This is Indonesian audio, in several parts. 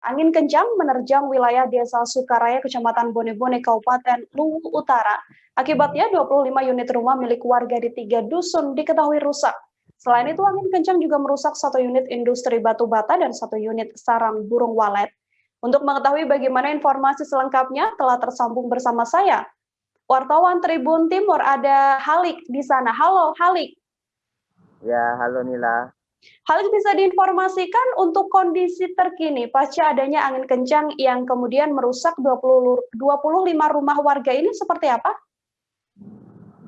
Angin kencang menerjang wilayah Desa Sukaraya, Kecamatan Bone-Bone, Kabupaten Luwu Utara. Akibatnya 25 unit rumah milik warga di 3 dusun diketahui rusak. Selain itu, angin kencang juga merusak 1 unit industri batu bata dan 1 unit sarang burung walet. Untuk mengetahui bagaimana informasi selengkapnya, telah tersambung bersama saya, wartawan Tribun Timur, ada Halik di sana. Halo, Halik. Ya, halo Nila. Hal ini bisa diinformasikan untuk kondisi terkini pasca adanya angin kencang yang kemudian merusak 25 rumah warga ini seperti apa?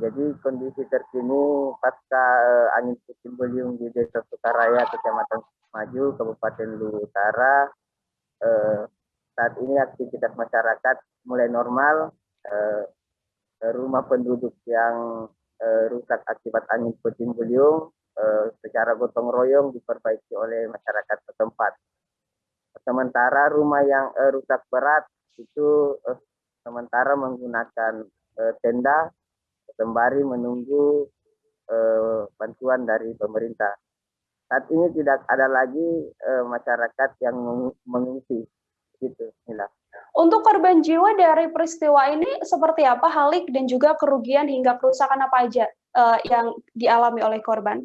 Jadi kondisi terkini pasca angin puting beliung di Desa Sukaraya, Kecamatan Maju, Kabupaten Luwu Utara. Saat ini aktivitas masyarakat mulai normal. Rumah penduduk yang rusak akibat angin puting beliung secara gotong royong diperbaiki oleh masyarakat setempat. Sementara rumah yang rusak berat itu sementara menggunakan tenda sembari menunggu bantuan dari pemerintah. Saat ini tidak ada lagi masyarakat yang mengungsi, gitu, Nila. Untuk korban jiwa dari peristiwa ini seperti apa, Halik, dan juga kerugian hingga kerusakan apa aja yang dialami oleh korban?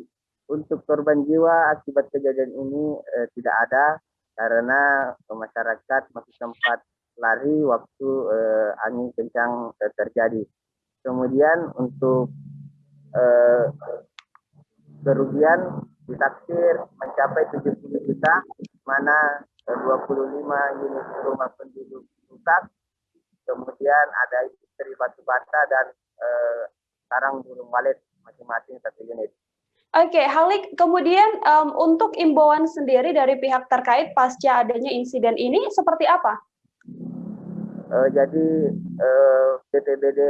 Untuk korban jiwa akibat kejadian ini tidak ada karena masyarakat masih sempat lari waktu angin kencang terjadi. Kemudian untuk kerugian ditaksir mencapai 70 juta, mana 25 unit rumah penduduk rusak, kemudian ada industri batu bata dan sarang burung walet masing-masing 1 unit. Oke, Halik, kemudian untuk imbauan sendiri dari pihak terkait pasca adanya insiden ini seperti apa? Jadi BPBD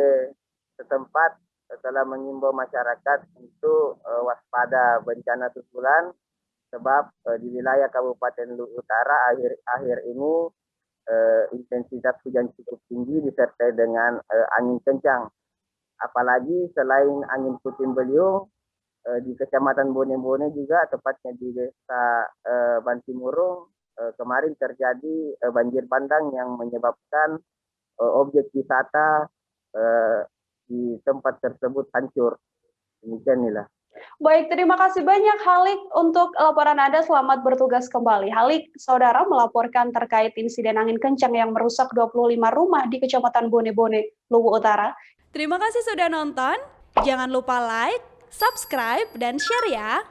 setempat telah mengimbau masyarakat untuk waspada bencana susulan sebab di wilayah Kabupaten Luwu Utara akhir ini intensitas hujan cukup tinggi disertai dengan angin kencang. Apalagi selain angin puting beliung di Kecamatan Bone-Bone juga, tepatnya di Desa Bantimurung, kemarin terjadi banjir bandang yang menyebabkan objek wisata di tempat tersebut hancur. Demikian Nila. Baik, terima kasih banyak Halik untuk laporan Anda. Selamat bertugas kembali. Halik, saudara, melaporkan terkait insiden angin kencang yang merusak 25 rumah di Kecamatan Bone-Bone, Luwu Utara. Terima kasih sudah nonton. Jangan lupa like, subscribe, dan share ya.